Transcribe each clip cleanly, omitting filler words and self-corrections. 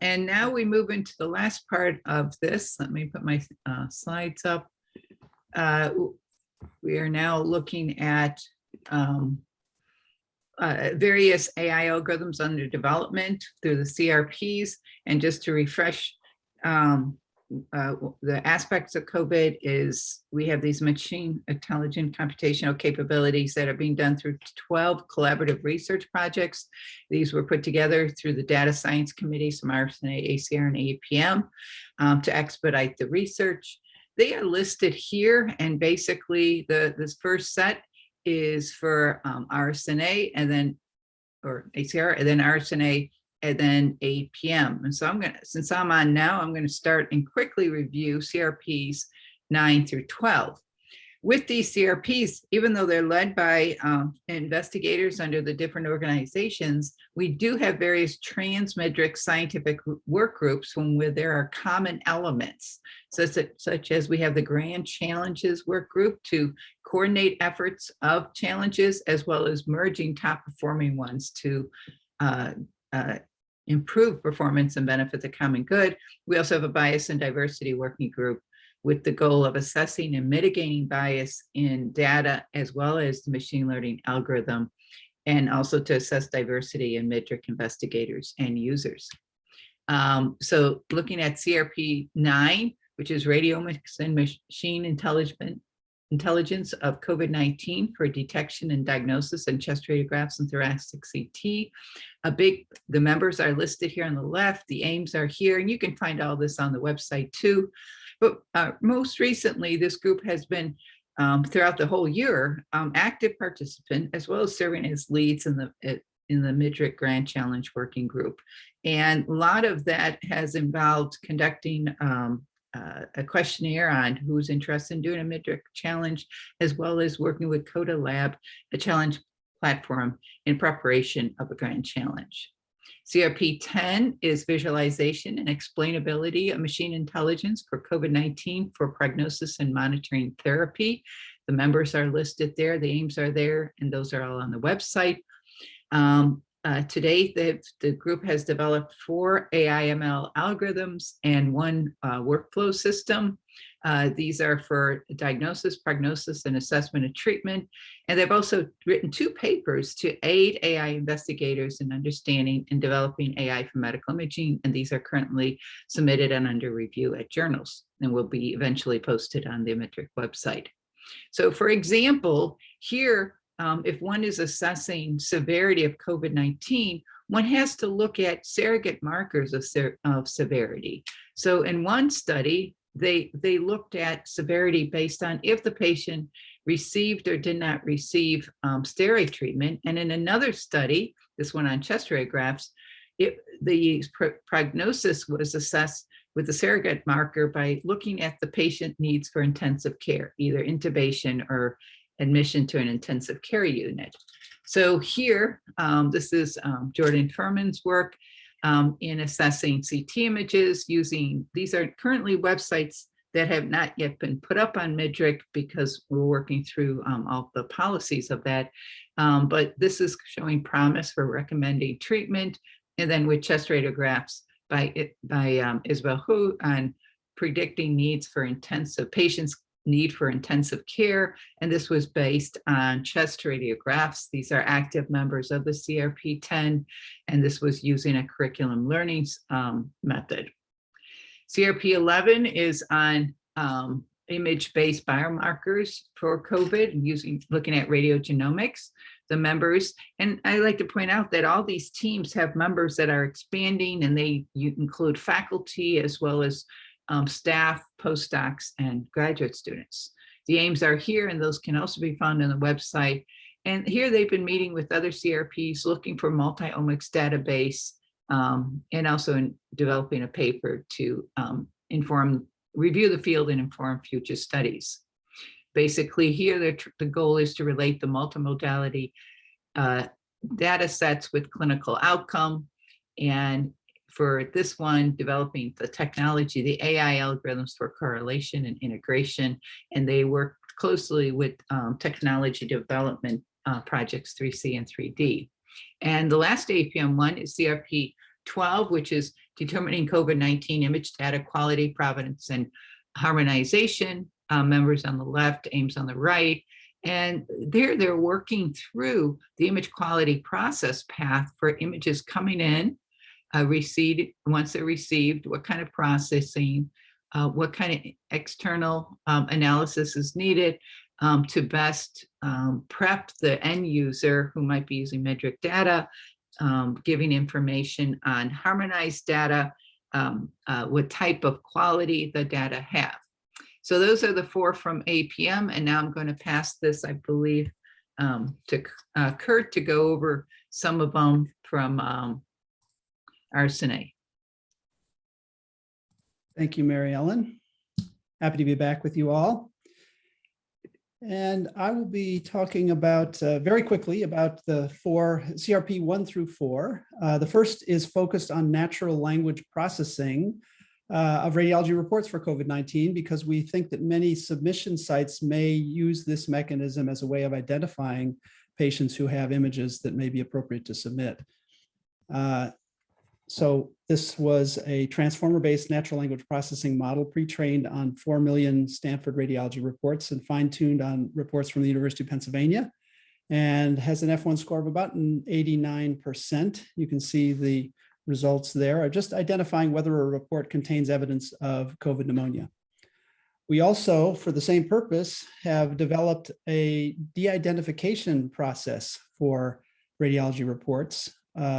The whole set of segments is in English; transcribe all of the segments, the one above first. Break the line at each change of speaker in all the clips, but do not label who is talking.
And now we move into the last part of this. Let me put my slides up. We are now looking at various AI algorithms under development through the CRPs. And just to refresh, the aspects of COVID is we have these machine intelligent computational capabilities that are being done through 12 collaborative research projects. These were put together through the data science committees from RSNA, ACR, and APM to expedite the research. They are listed here, and basically this first set is for RSNA and then, or ACR, and then RSNA, and then APM. And so since I'm on now, I'm gonna start and quickly review CRPs 9 through 12. With these CRPs, even though they're led by investigators under the different organizations, we do have various transmetric scientific work groups where there are common elements, such as we have the Grand Challenges work group to coordinate efforts of challenges, as well as merging top performing ones to improve performance and benefit the common good. We also have a bias and diversity working group with the goal of assessing and mitigating bias in data, as well as the machine learning algorithm, and also to assess diversity in metric investigators and users. So looking at CRP 9, which is radiomics and machine intelligence of COVID-19 for detection and diagnosis and chest radiographs and thoracic CT. The members are listed here on the left, the aims are here, and you can find all this on the website too. But most recently, this group has been, throughout the whole year, active participant, as well as serving as leads in the MIDRC Grand Challenge Working Group. And a lot of that has involved conducting a questionnaire on who's interested in doing a MIDRC challenge, as well as working with Coda Lab, a challenge platform in preparation of a grand challenge. CRP 10 is visualization and explainability of machine intelligence for COVID-19 for prognosis and monitoring therapy. The members are listed there, the aims are there, and those are all on the website. To date, the group has developed 4 AI/ML algorithms and 1 workflow system. These are for diagnosis, prognosis, and assessment of treatment. And they've also written 2 papers to aid AI investigators in understanding and developing AI for medical imaging. And these are currently submitted and under review at journals and will be eventually posted on the MIDRC website. So for example, here, if one is assessing severity of COVID-19, one has to look at surrogate markers of severity. So in one study, they looked at severity based on if the patient received or did not receive steroid treatment. And in another study, this one on chest radiographs, the prognosis was assessed with the surrogate marker by looking at the patient needs for intensive care, either intubation or admission to an intensive care unit. So here, this is Jordan Furman's work in assessing CT images using, these are currently websites that have not yet been put up on MIDRC because we're working through all the policies of that. But this is showing promise for recommending treatment, and then with chest radiographs by Isabel Hu on predicting needs for patients' need for intensive care. And this was based on chest radiographs. These are active members of the CRP-10, and this was using a curriculum learning method. CRP-11 is on image-based biomarkers for COVID, looking at radiogenomics. The members, and I like to point out that all these teams have members that are expanding, and you include faculty as well as staff, postdocs, and graduate students. The aims are here, and those can also be found on the website. And here they've been meeting with other CRPs, looking for multi-omics database, and also in developing a paper to review the field and inform future studies. Basically here, the goal is to relate the multimodality data sets with clinical outcome. And for this one, developing the technology, the AI algorithms for correlation and integration, and they work closely with technology development projects 3C and 3D. And the last APM one is CRP 12, which is determining COVID-19 image data quality, provenance, and harmonization. Members on the left, Ames on the right. And they're working through the image quality process path for images coming in, once they're received, what kind of processing, what kind of external analysis is needed to best prep the end user who might be using metric data, giving information on harmonized data, what type of quality the data have. So those are the 4 from APM, and now I'm going to pass this, I believe, to Kurt to go over some of them from RSNA.
Thank you, Mary Ellen. Happy to be back with you all. And I will be talking about very quickly about the 4 CRP 1 through 4. The first is focused on natural language processing of radiology reports for COVID-19, because we think that many submission sites may use this mechanism as a way of identifying patients who have images that may be appropriate to submit. So this was a transformer-based natural language processing model pre-trained on 4 million Stanford radiology reports and fine-tuned on reports from the University of Pennsylvania, and has an F1 score of about 89%. You can see the results there are just identifying whether a report contains evidence of COVID pneumonia. We also, for the same purpose, have developed a de-identification process for radiology reports.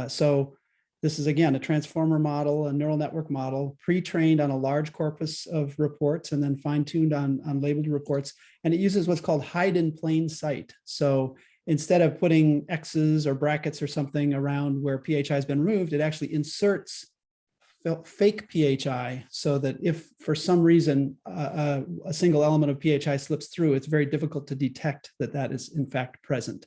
So this is, again, a transformer model, a neural network model, pre-trained on a large corpus of reports and then fine-tuned on labeled reports. And it uses what's called hide in plain sight. So instead of putting X's or brackets or something around where PHI has been removed, it actually inserts fake PHI, so that if for some reason a single element of PHI slips through, it's very difficult to detect that that is in fact present.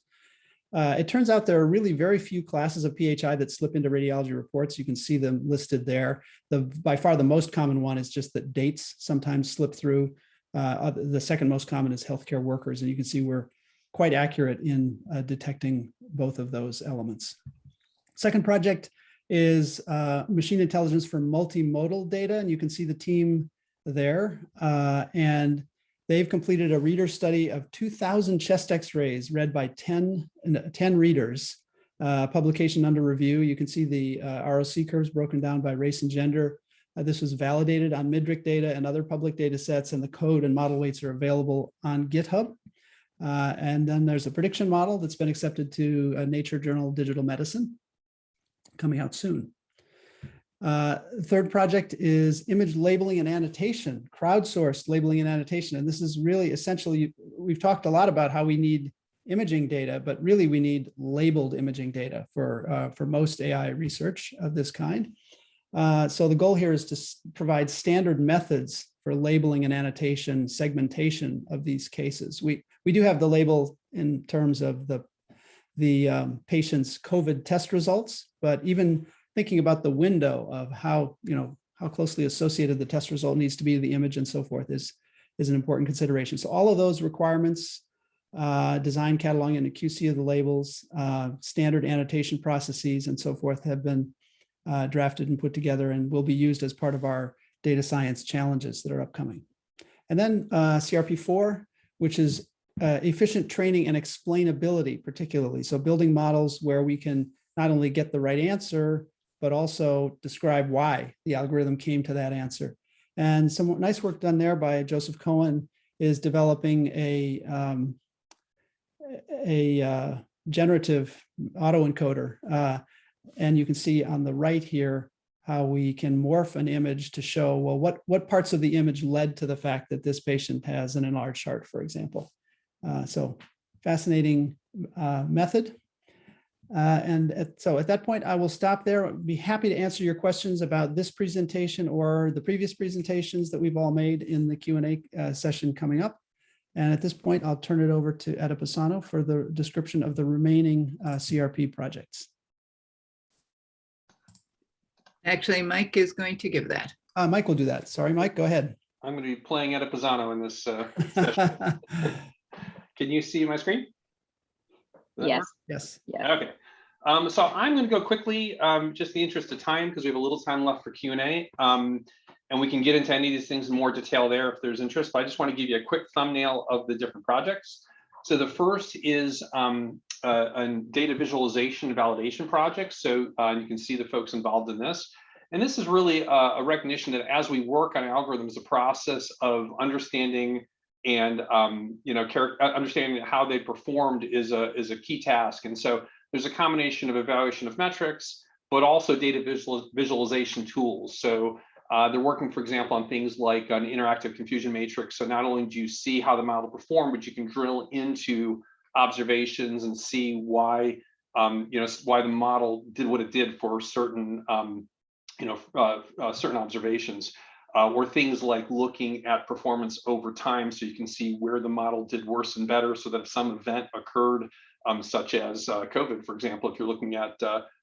It turns out there are really very few classes of PHI that slip into radiology reports. You can see them listed there. By far the most common one is just that dates sometimes slip through. The second most common is healthcare workers, and you can see we're quite accurate in detecting both of those elements. Second project is machine intelligence for multimodal data, and you can see the team there. And they've completed a reader study of 2,000 chest x-rays read by 10 readers, publication under review. You can see the ROC curves broken down by race and gender. This was validated on MIDRIC data and other public data sets, and the code and model weights are available on GitHub. And then there's a prediction model that's been accepted to Nature Journal Digital Medicine, coming out soon. Third project is image labeling and annotation, crowdsourced labeling and annotation. And this is really essentially, we've talked a lot about how we need imaging data, but really we need labeled imaging data for most AI research of this kind. So the goal here is to provide standard methods for labeling and annotation, segmentation of these cases. We do have the label in terms of the patient's COVID test results, but even thinking about the window of how closely associated the test result needs to be to the image and so forth is an important consideration. So all of those requirements, design, cataloging, and QC of the labels, standard annotation processes, and so forth have been drafted and put together and will be used as part of our data science challenges that are upcoming. And then CRP4, which is efficient training and explainability, particularly. So building models where we can not only get the right answer, but also describe why the algorithm came to that answer. And some nice work done there by Joseph Cohen is developing a generative autoencoder. And you can see on the right here how we can morph an image to show, well, what parts of the image led to the fact that this patient has an enlarged heart, for example. So fascinating method. So at that point, I will stop there. I'd be happy to answer your questions about this presentation or the previous presentations that we've all made in the Q&A session coming up. And at this point, I'll turn it over to Etta Pisano for the description of the remaining CRP projects.
Actually, Mike is going to give that.
Mike will do that. Sorry, Mike, go ahead.
I'm going to be playing Etta Pisano in this session. Can you see my screen?
Yes.
Yes.
Yeah.
Okay. So I'm going to go quickly, just in the interest of time, because we have a little time left for Q&A. And we can get into any of these things in more detail there if there's interest, but I just want to give you a quick thumbnail of the different projects. So the first is a data visualization and validation project. So you can see the folks involved in this. And this is really a recognition that as we work on algorithms, the process of understanding and understanding how they performed is a key task. And so there's a combination of evaluation of metrics, but also data visualization tools. So they're working, for example, on things like an interactive confusion matrix. So not only do you see how the model performed, but you can drill into observations and see why, why the model did what it did for certain, certain observations. Or things like looking at performance over time, so you can see where the model did worse and better, so that if some event occurred, such as COVID, for example, if you're looking at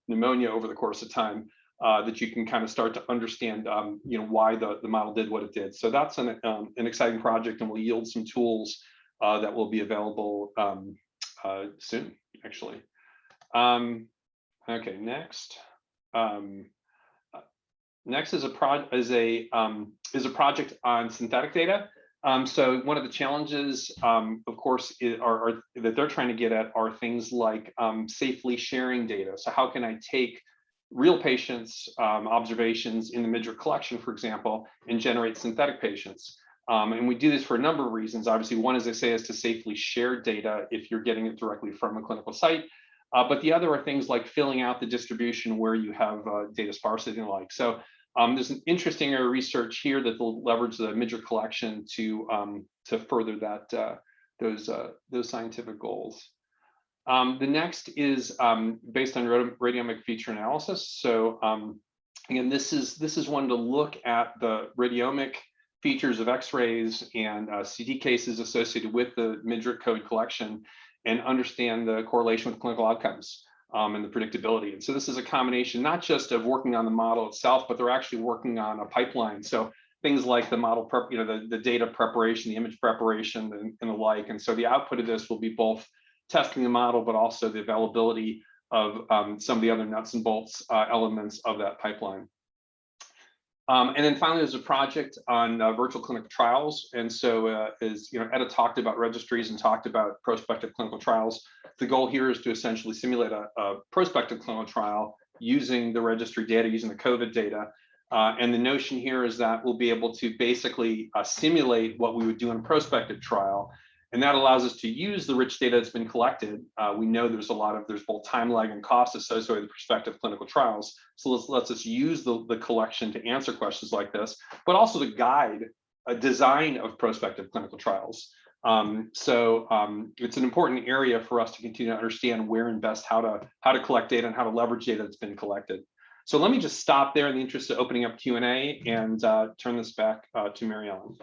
pneumonia over the course of time, that you can kind of start to understand, why the model did what it did. So that's an exciting project, and will yield some tools that will be available soon, actually. Okay, next. Next is a project on synthetic data. So one of the challenges, of course, are that they're trying to get at are things like safely sharing data. So how can I take real patients' observations in the Midget collection, for example, and generate synthetic patients? And we do this for a number of reasons. Obviously, one, as I say, is to safely share data if you're getting it directly from a clinical site. But the other are things like filling out the distribution where you have data sparsity and the like. So there's an interesting area of research here that will leverage the Midget collection to further that those scientific goals. The next is based on radiomic feature analysis. So again, this is one to look at the radiomic features of X-rays and CT cases associated with the Midget code collection, and understand the correlation with clinical outcomes and the predictability. And so this is a combination, not just of working on the model itself, but they're actually working on a pipeline. So things like the model prep, the data preparation, the image preparation, and the like. And so the output of this will be both testing the model, but also the availability of some of the other nuts and bolts elements of that pipeline. And then finally, there's a project on virtual clinical trials. And so as Etta talked about registries and talked about prospective clinical trials, the goal here is to essentially simulate a prospective clinical trial using the registry data, using the COVID data. And the notion here is that we'll be able to basically simulate what we would do in a prospective trial. And that allows us to use the rich data that's been collected. We know there's both time lag and cost associated with prospective clinical trials. So let's us use the collection to answer questions like this, but also to guide a design of prospective clinical trials. It's an important area for us to continue to understand where and best how to collect data and how to leverage data that's been collected. So let me just stop there in the interest of opening up Q&A and turn this back to Mary Ellen.